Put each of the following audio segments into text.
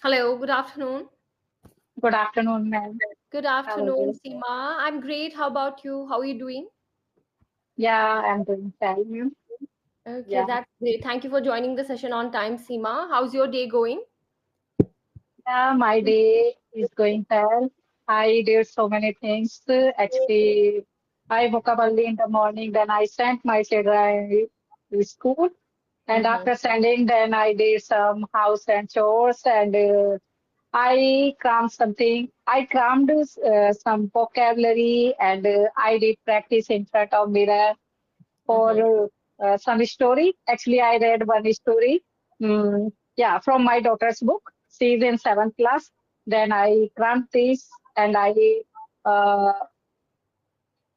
Hello, good afternoon. Good afternoon, ma'am. Good How are afternoon, you? Seema. I'm great. How about you? How are you doing? Yeah, I'm doing fine, ma'am. Okay, Yeah, that's great. Thank you for joining the session on time, Seema. How's your day going? yeah, my day is going well. I did so many things. Actually, I woke up early in the morning, then I sent my children to school. And Mm-hmm. after sending, then I did some house and chores and I crammed something. I crammed some vocabulary and I did practice in front of mirror Mm-hmm. for some story. Actually, I read one story. Yeah, from my daughter's book. She's in seventh class. Then I cramped this and uh,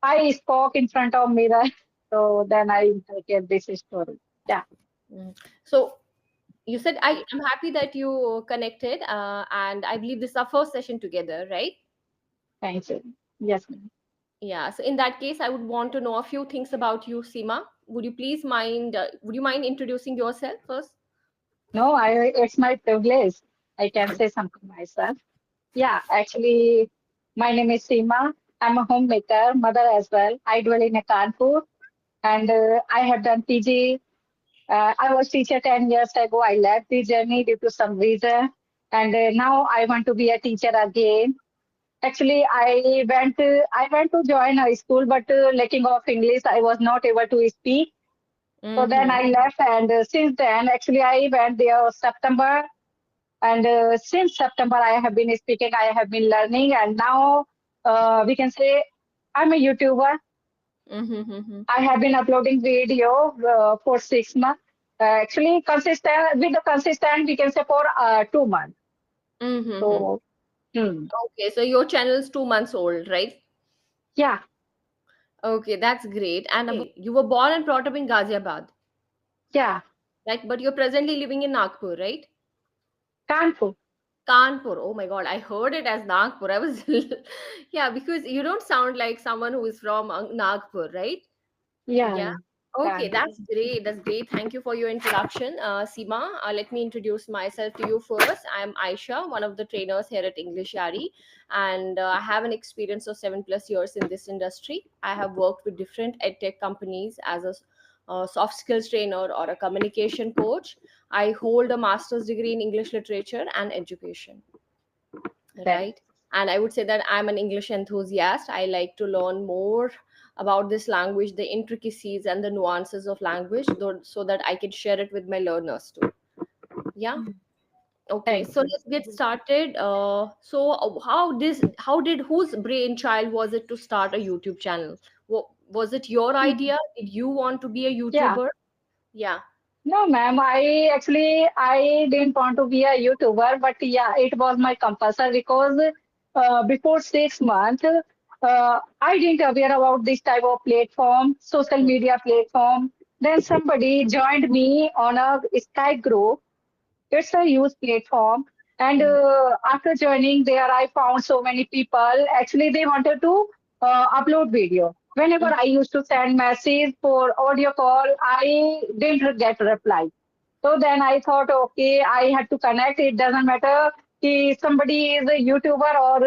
I spoke in front of mirror. So then I get this story. Yeah, Mm. So you said I'm happy that you connected, and I believe this is our first session together, right? thank you. Yes, ma'am. Yeah. So in that case, I would want to know a few things about you, Seema. Would you mind introducing yourself first? No, it's my privilege. I can say something myself. Yeah, actually, my name is Seema. I'm a homemaker, mother as well. I dwell in a Kanpur and I have done PG. I was teacher 10 years ago. I left the journey due to some reason, and now I want to be a teacher again. Actually, I went to join a school, but lacking of English, I was not able to speak. So then Mm-hmm. I left, and since then, actually, I went there September, and since September, I have been speaking. I have been learning, and now we can say I'm a YouTuber. Mm-hmm. I have been uploading video for 6 months. Actually, consistent with the consistent, we can say for 2 months. Mm-hmm. So, hmm, Okay, so your channel is 2 months old, right? yeah, Okay, that's great. And you were born and brought up in Ghaziabad, yeah, right? But you're presently living in Nagpur, right? Kanpur. Kanpur. Oh my God, I heard it as Nagpur. I was, yeah, because you don't sound like someone who is from Nagpur, right? Yeah, Yeah. yeah, Okay, Kanpur. that's great. That's great. Thank you for your introduction, Seema. Let me introduce myself to you first. I'm Aisha, one of the trainers here at Englishyaari, and I have an experience of 7+ years in this industry. I have worked with different edtech companies as a soft skills trainer or a communication coach. I hold a master's degree in English literature and education, That, right? And I would say that I'm an English enthusiast. I like to learn more about this language, the intricacies and the nuances of language, so that I can share it with my learners too. Yeah. Okay, thank so you. let's get started. How did whose brainchild was it to start a YouTube channel? Was it your idea? Did you want to be a Yeah. YouTuber? Yeah. No, ma'am. I didn't want to be a YouTuber, but yeah, it was my compulsion because before 6 months, I didn't aware about this type of platform, social Hmm. media platform. Then somebody joined me on a Skype group. It's a huge platform. And Hmm. after joining there, I found so many people. Actually, they wanted to upload video. Whenever Hmm. I used to send message for audio call, I didn't get reply. So then I thought, okay, I had to connect. It doesn't matter if somebody is a YouTuber or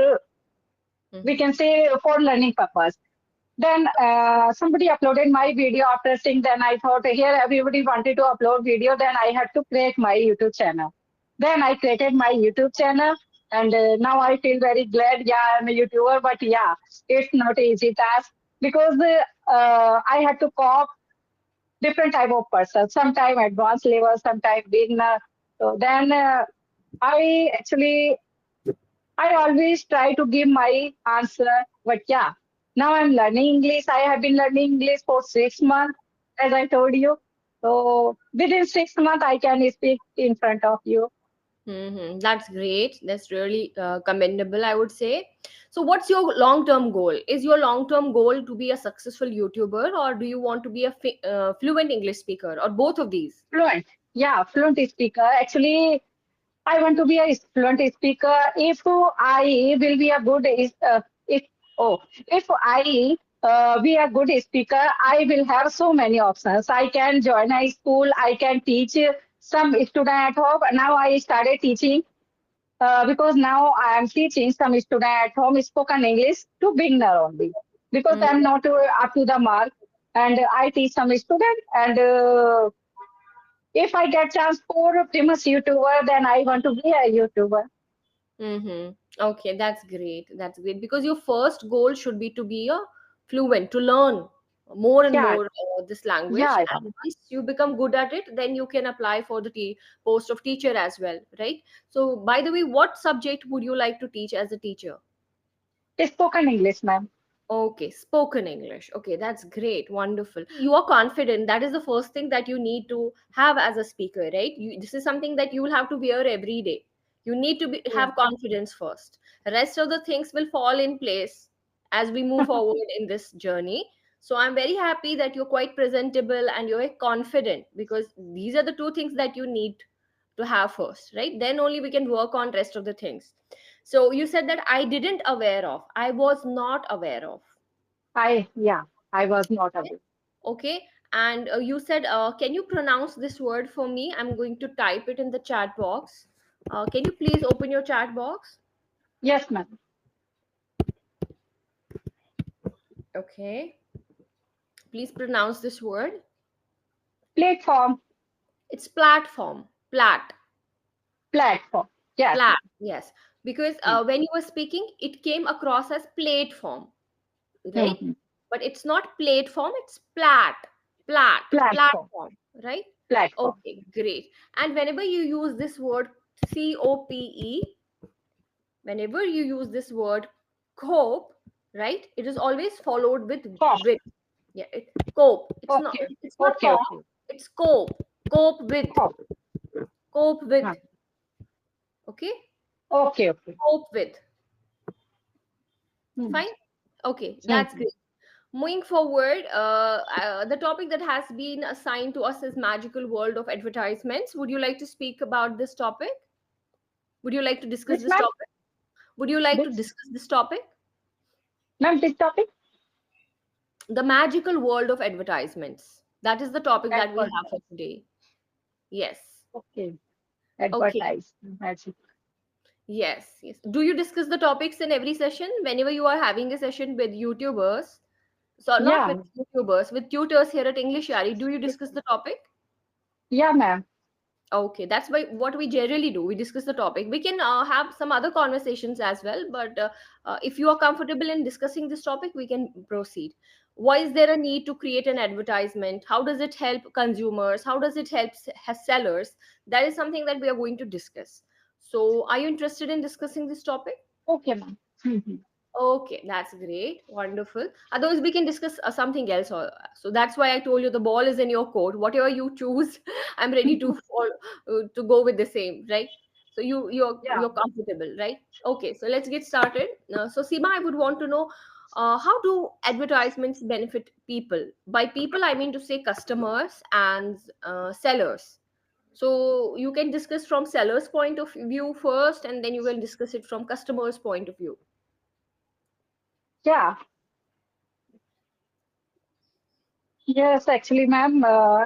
we Hmm. can say for learning purpose. Then somebody uploaded my video after seeing. Then I thought here everybody wanted to upload video. Then I had to create my YouTube channel. Then I created my YouTube channel, and now I feel very glad. Yeah, I'm a YouTuber, but yeah, it's not an easy task because I had to cop different type of person. Sometime advanced level, sometime beginner. So then I always try to give my answer, but yeah, now I'm learning English. I have been learning English for 6 months, as I told you. So within 6 months, I can speak in front of you. That's great. That's really commendable, I would say. So, what's your long term goal? Is your long term goal to be a successful YouTuber, or do you want to be a fluent English speaker, or both of these? Fluent, yeah, fluent speaker. Actually, I want to be a fluent speaker. If I will be a good if oh if I be a good speaker, I will have so many options. I can join a school. I can teach some student at home. Now I started teaching because now I am teaching some student at home spoken English to beginner only because I Mm, am not up to the mark, and I teach some student. And if I get chance for a famous YouTuber, then I want to be a YouTuber. mm-hmm. Okay, that's great. That's great because your first goal should be to be a fluent, to learn more and Yeah, more this language. yeah, And once you become good at it, then you can apply for the post of teacher as well, right? So, by the way, what subject would you like to teach as a teacher? yeah. Spoken English, ma'am. Okay, spoken English. Okay, that's great. Wonderful. You are confident. That is the first thing that you need to have as a speaker, right? This is something that you will have to wear every day. You need to Yeah. have confidence first. The rest of the things will fall in place as we move forward in this journey. So I'm very happy that you're quite presentable and you're confident because these are the two things that you need to have first, right? Then only we can work on rest of the things. So you said that I didn't aware of, I was not aware of. Yeah, I was not aware. Okay. And you said, can you pronounce this word for me? I'm going to type it in the chat box. Can you please open your chat box? Yes, ma'am. Okay. Please pronounce this word. Platform, It's platform. platform. Yes, Plat. ma'am. Yes. Because Hmm. when you were speaking, it came across as platform, right? Hmm. But it's not platform, it's Platform, platform, right? platform. Okay, great. And whenever you use this word COPE, whenever you use this word cope, right? It is always followed with Form. with. Yeah, cope. It's not Okay, it's not okay, cop, okay. it's cope. Cope with. Form. Cope Huh. with. Okay? Okay, okay. Cope with. Hmm. Fine? Okay, that's Hmm. great. Moving forward, the topic that has been assigned to us is magical world of advertisements. Would you like to speak about this topic? Would you like to discuss Which this ma'am? topic? Would you like to Which discuss this topic? ma'am? This topic? The magical world of advertisements. That is the topic that we have for Advertise. today. Yes. Okay. Okay. Advertise. Magic. Yes. Yes. Do you discuss the topics in every session whenever you are having a session with YouTubers? So not with Yeah. YouTubers, with tutors here at Englishyaari. Do you discuss the topic? Yeah, ma'am. Okay, that's why what we generally do. We discuss the topic. We can have some other conversations as well, but if you are comfortable in discussing this topic, we can proceed. Why is there a need to create an advertisement? How does it help consumers? How does it help sellers? That is something that we are going to discuss. So, are you interested in discussing this topic? Okay, ma'am. Hmm. Okay, that's great. Wonderful. Otherwise, we can discuss something else. So that's why I told you the ball is in your court. Whatever you choose, I'm ready to to go with the same, right? So Yeah. you're comfortable, right? Okay, so let's get started. So Seema, I would want to know how do advertisements benefit people? By people, I mean to say customers and sellers. So you can discuss from seller's point of view first, and then you will discuss it from customer's point of view. Yeah. Yes, actually, ma'am.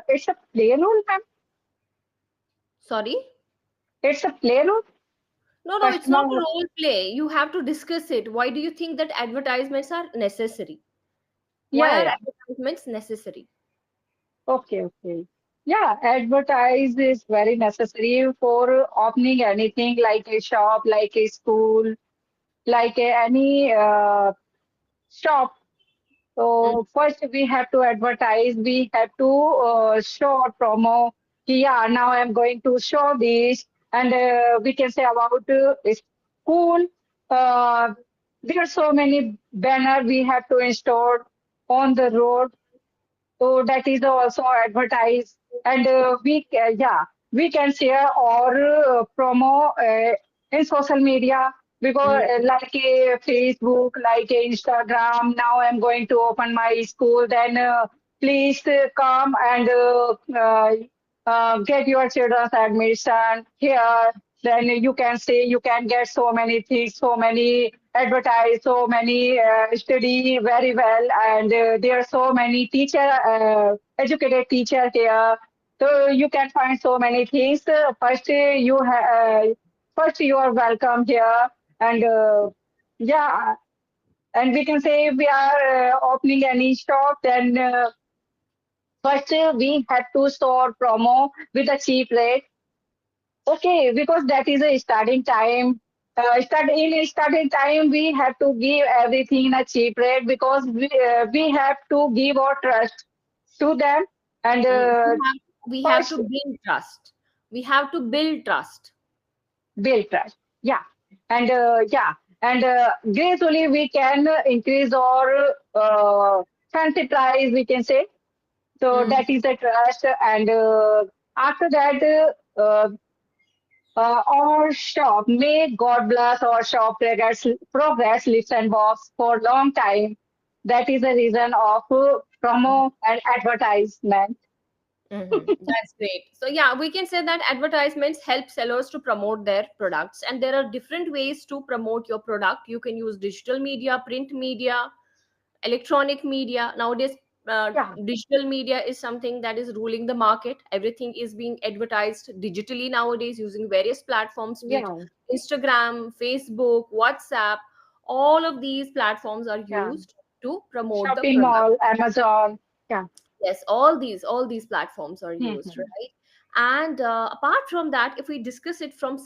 It's a play role, ma'am. Sorry? It's a play role. No, no, it's not a Customer. role play. You have to discuss it. Why do you think that advertisements are necessary? Why Yeah, are yeah. advertisements necessary? Okay, okay. Yeah, advertise is very necessary for opening anything like a shop, like a school, like any shop. Mm, So first we have to advertise, we have to show a promo. Yeah, now I'm going to show this, and we can say about school. Uh, there are so many banner we have to install on the road, so that is also advertise, and yeah, we can share our promo in social media because mm, like a Facebook, like a Instagram. Now I'm going to open my school. Then please come and get your children's admission here. Then you can say you can get so many things, so many advertise, so many study very well, and there are so many educated teacher here. So you can find so many things. First, first you are welcome here, and yeah, and we can say if we are opening any shop, then first we had to store promo with a cheap rate. Okay, because that is a starting time. Starting time, we have to give everything in a cheap rate because we have to give our trust to them. And We have first, to build trust. We have to build trust. build trust. Yeah, and and gradually we can increase our fancy price. We can say so. Mm. That is the trust, and after that. Our shop may God bless our shop progress lives and walks for long time. That is the reason of promo and advertisement. That's great. So yeah, we can say that advertisements help sellers to promote their products, and there are different ways to promote your product. You can use digital media, print media, electronic media. Nowadays, Yeah, digital media is something that is ruling the market. Everything is being advertised digitally nowadays using various platforms, be it yeah, Instagram, Facebook, WhatsApp. All of these platforms are yeah. used to promote the Shopping product. mall, Amazon. Yeah. Yes, all these platforms are used, Mhm. right? And apart from that, if we discuss it from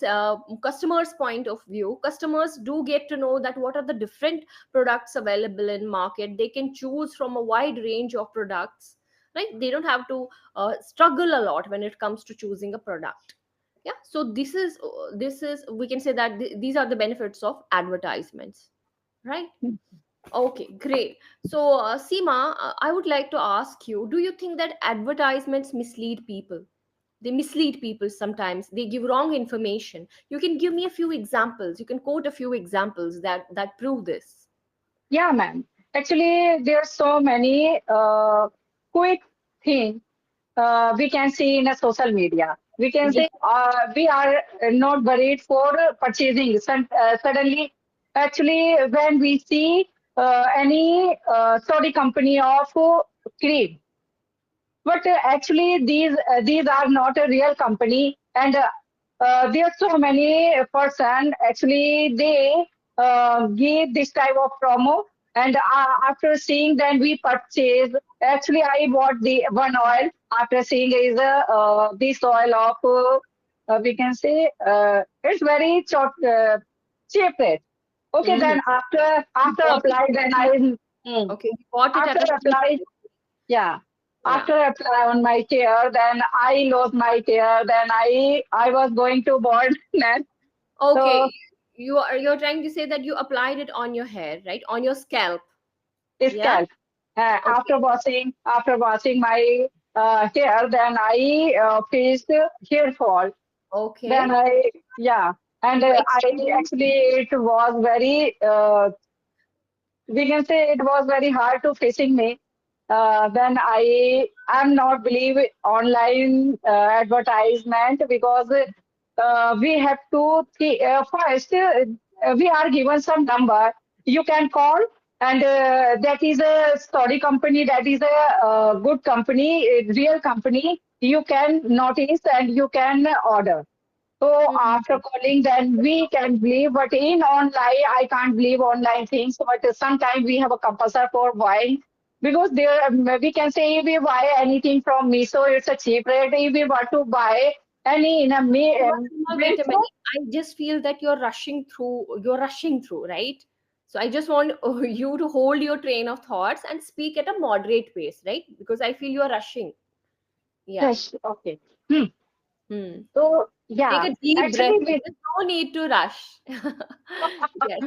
customers point of view, customers do get to know that what are the different products available in market. They can choose from a wide range of products, right? They don't have to struggle a lot when it comes to choosing a product. Yeah, so this is we can say that these are the benefits of advertisements, right? Okay, great. So, Seema, I would like to ask you, do you think that advertisements mislead people? They mislead people sometimes. They give wrong information. You can give me a few examples. You can quote a few examples that prove this. Yeah, ma'am. Actually, there are so many quick things we can see in a social media. We can Yeah. say we are not worried for purchasing. Suddenly, actually, when we see any sorry company of cream, but actually these are not a real company, and there are so many person actually they give this type of promo, and after seeing then we purchase. Actually, I bought the one oil after seeing is this oil of we can say it's very cheap rate. Okay, Mm-hmm. then You after bought it apply, at a then cheap. Mm. Okay, you bought it After at a cheap apply, price. yeah. Yeah. After I apply on my hair, then I lost my hair. Then I was going to baldness. So Okay, you're trying to say that you applied it on your hair, right? On your scalp. Yeah. scalp. Okay. After washing my hair, then I faced hair fall. Then Okay. I yeah, and You I experienced. actually it was very we can say it was very hard to facing me. Then am not believe online advertisement because we have to first we are given some number you can call, and that is a story company, that is a good company, a real company you can notice and you can order. So after Mhm. calling, then we can believe, but in online, I can't believe online things. But sometimes we have a compulsion for buying because there we can say if we buy anything from Miso, it's a cheap rate. If we want to buy any in a Seema, Seema, wait a Meso, minute. I just feel that you're rushing through. You're rushing through, right? So I just want you to hold your train of thoughts and speak at a moderate pace, right? Because I feel you're rushing. Yeah. yes, okay. Hmm. Hmm. So Take yeah, a deep breath. actually we There's no need to rush. Yes.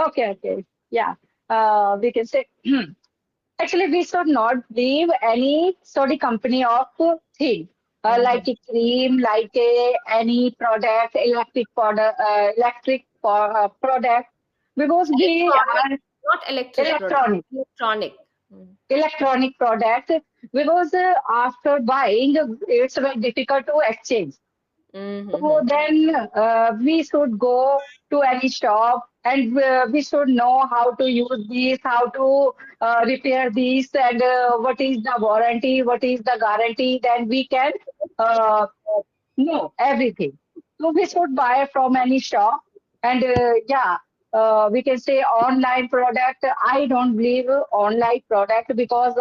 okay, okay, yeah. We can say. Actually, we should not leave any sorry company of thing like Mm-hmm. a cream, like any product, product, because we Electronic, are not electric product. electronic Electronic. Mm. electronic product, because after buying it's very difficult to exchange. So Mm-hmm. then we should go to any shop, and we should know how to use these, how to repair these, and what is the warranty, what is the guarantee. Then we can uh, know everything. So we should buy from any shop. And yeah, we can say online product. I don't believe online product because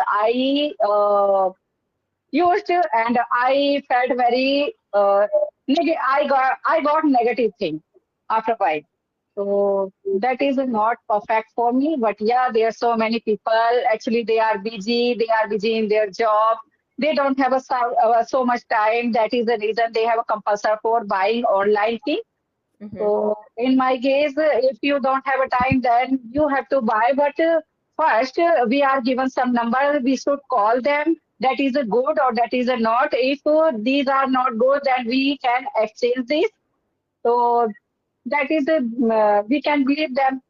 used and I felt very I got negative thing after buying. So that is not perfect for me. But yeah, there are so many people. Actually, they are busy. They are busy in their job. They don't have so much time. That is the reason they have a compulsion for buying online thing. Mm-hmm. So in my case, if you don't have a time, then you have to buy. But first, we are given some number. We should call them. That is a good or that is a not. If these are not good, then we can exchange this. So that is a we can believe them.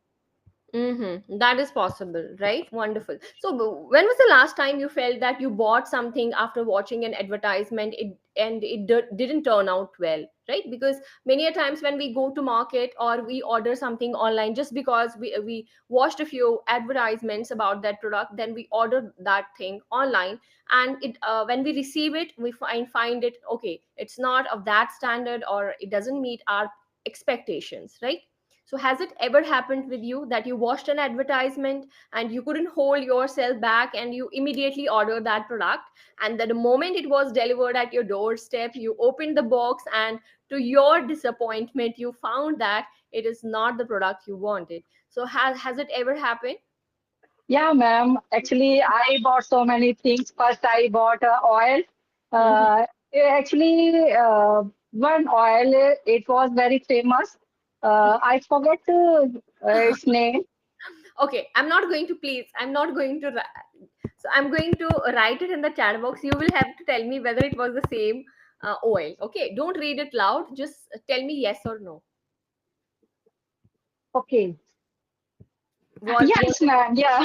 Mm-hmm. That is possible, right? Wonderful. So, when was the last time you felt that you bought something after watching an advertisement, and it didn't turn out well, right? Because many a times when we go to market or we order something online, just because we watched a few advertisements about that product, then we order that thing online, and it when we receive it, we find it okay. It's not of that standard, or it doesn't meet our expectations, right? So, has it ever happened with you that you watched an advertisement and you couldn't hold yourself back and you immediately ordered that product? And that the moment it was delivered at your doorstep, you opened the box, and to your disappointment, you found that it is not the product you wanted. So, has it ever happened? Yeah, ma'am. Actually, I bought so many things. First, I bought oil. Mhm. Uh, actually, one oil, it was very famous. I forget its name. Okay, I'm not going to please. I'm not going to. So I'm going to write it in the chat box. You will have to tell me whether it was the same oil. Okay, don't read it loud. Just tell me yes or no. Okay. Was Yes, ma'am. Yeah.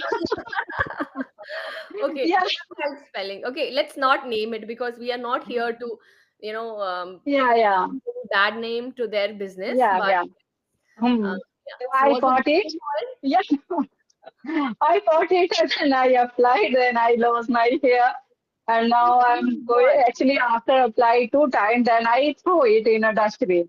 okay? Yeah. That's the right spelling. Okay, let's not name it because we are not here to, you know, Yeah, yeah. give any bad name to their business. Yeah, But yeah. uh, Hmm. yeah. So So I was it the bought it. same oil? Yeah. I bought it and then I applied and I lost my hair. And now Oh I'm my going, God. actually, after apply 2 times, then I threw it in a dustbin.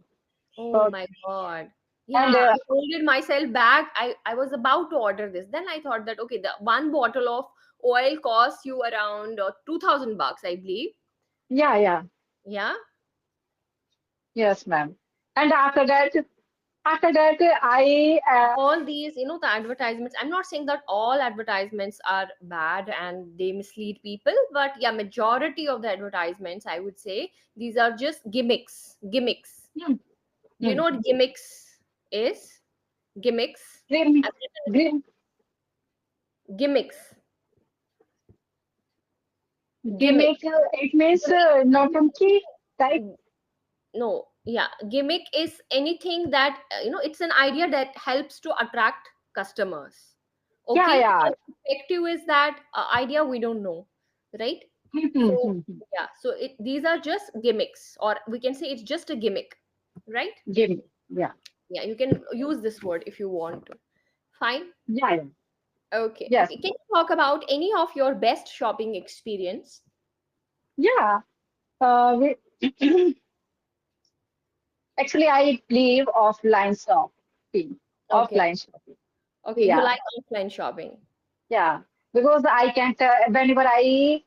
Oh So, my God. and Yeah, I holded myself back. I was about to order this. Then I thought that, okay, the one bottle of oil costs you around 2000 bucks, I believe. yeah, yeah. Yeah. Yes, ma'am. And after that, I, All these, the advertisements, I'm not saying that all advertisements are bad and they mislead people, but yeah, majority of the advertisements, I would say, these are just gimmicks. hmm, Do you hmm. know what gimmicks is? Gimmicks. Green, I've written green, gimmicks. Gimmick. gimmick, it means Gimmick. novelty type. No, yeah, gimmick is anything that it's an idea that helps to attract customers. Yeah, Okay, yeah. our perspective is that idea we don't know, right? Hmm, hmm, So hmm, hmm. yeah, so these are just gimmicks, or we can say it's just a gimmick, right? Gimmick. Yeah. Yeah, you can use this word if you want to. Fine. Yeah, yeah. Okay, Yes. okay, can you talk about any of your best shopping experience? Yeah. Actually, I believe shopping. Okay, Offline shopping. okay, you Yeah. like offline shopping. Yeah. Because I can't, whenever I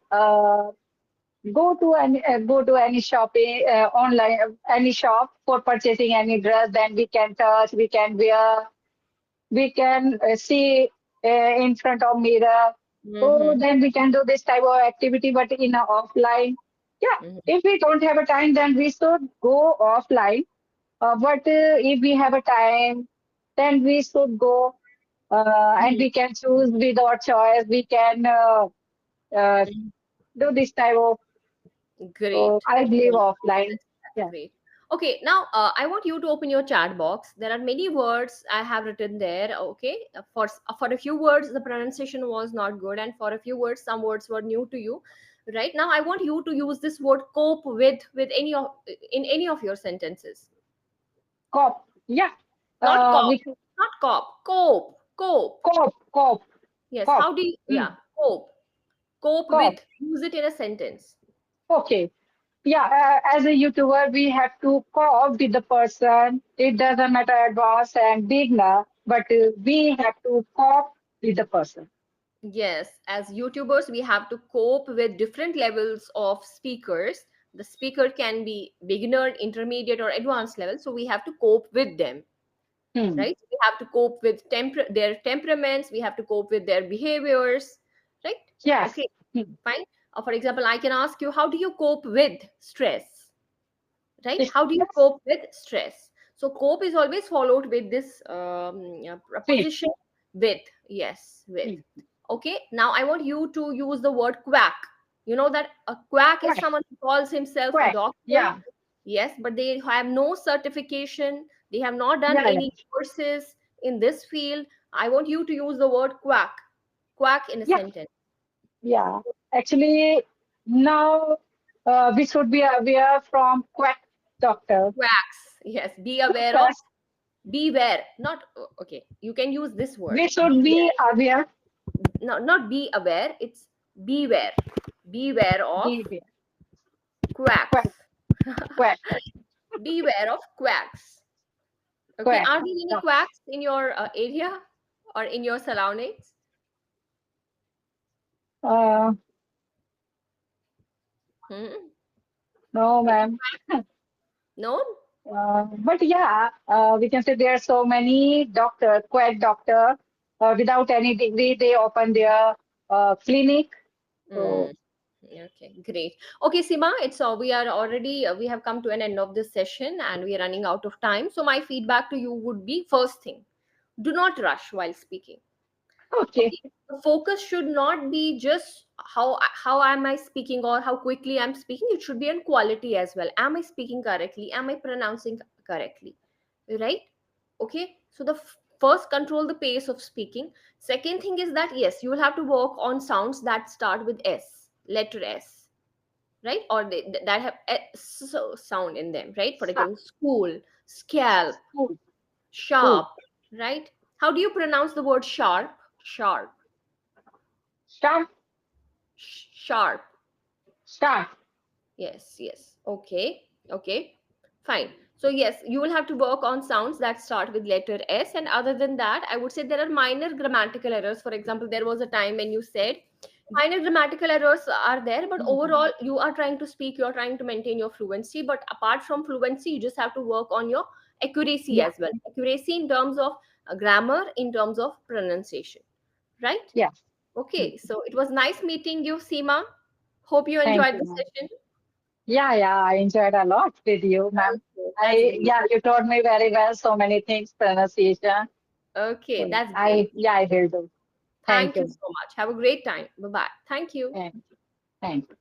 go to any shopping online any shop for purchasing any dress, then we can touch, we can wear, we can see in front of mirror. So Mm-hmm. then we can do this type of activity, but in a offline. Yeah, Mm-hmm. if we don't have a time, then we should go offline. But if we have a time, then we should go and we can choose with our choice. We can uh, do this type of. So Great. I believe Great. offline. That's Yeah. great. Okay, now I want you to open your chat box. There are many words I have written there. Okay, for a few words the pronunciation was not good, and for a few words some words were new to you. Right now, I want you to use this word cope with any of in any of your sentences. Cop. Yeah. Not cop, We not cop. Cope. cop. Yes. Cop. How do you? Hmm. Yeah, cope. Cope Cop. with. Use it in a sentence. Okay. Yeah, as a YouTuber, we have to cope with the person. It doesn't matter advanced and beginner, but we have to cope with the person. Yes, as YouTubers, we have to cope with different levels of speakers. The speaker can be beginner, intermediate, or advanced level, so we have to cope with them, Hmm. right? We have to cope with their temperaments, we have to cope with their behaviors, right? Yes. Okay, Hmm. fine. For example, I can ask you, how do you cope with stress? Right? Yes. How do you Yes. cope with stress? So cope is always followed with this With. preposition with. Yes, with. Hmm. Okay, now I want you to use the word quack. You know that a quack is Quack. someone who calls himself a Quack. doctor. Yeah. Yes, but they have no certification, they have not done Yeah. Yeah. any courses in this field. I want you to use the word quack. Quack in a Yeah. sentence. Yeah. Actually, now we should be aware from quack doctor. Quacks. Yes, be aware of. Doctors, Beware, not okay. You can use this word. we should be Beware. aware. No, not be aware. It's beware. Beware of Be aware. quacks. Quack. Quack. Beware of quacks. Okay. Quack. Are there any Doc- quacks in your area or in your surroundings? Uh, Hmm? no, Any ma'am. quack? No? But yeah, we can say there are so many doctor, quack doctor, without any degree, they open their clinic. Mm, So, okay, great. Okay, Sima, it's we are already we have come to an end of this session and we are running out of time. So my feedback to you would be, first thing, do not rush while speaking. okay, Okay, the focus should not be just how am I speaking or how quickly I'm speaking. It should be on quality as well. Am I speaking correctly? Am I pronouncing correctly? Right? Okay, so the first, control the pace of speaking. Second thing is that yes, you will have to work on sounds that start with S, letter S, right? Or that have S sound in them, right? For Sa- example, school, scalp, school, school, sharp, right? How do you pronounce the word sharp? Sharp. sharp, Sharp. sharp. Yes, yes. Okay, okay. Fine. So, yes, you will have to work on sounds that start with letter S. And other than that, I would say there are minor grammatical errors. For example, there was a time when you said minor grammatical errors are there, but Mhm. overall, you are trying to speak, you're trying to maintain your fluency. But apart from fluency, you just have to work on your accuracy Yeah, as well. Accuracy in terms of grammar, in terms of pronunciation, right? yeah. Okay, Mhm. so it was nice meeting you, Seema. Hope you Thank enjoyed you, the ma'am. session. Yeah, yeah, I enjoyed a lot with you, ma'am. Okay, that's great. Yeah, you taught me very well so many things, pronunciation. Okay, So that's great. yeah, I will do. Thank Thank you you. so much. Have a great time. Bye bye. Thank you. Thank you. Thank you.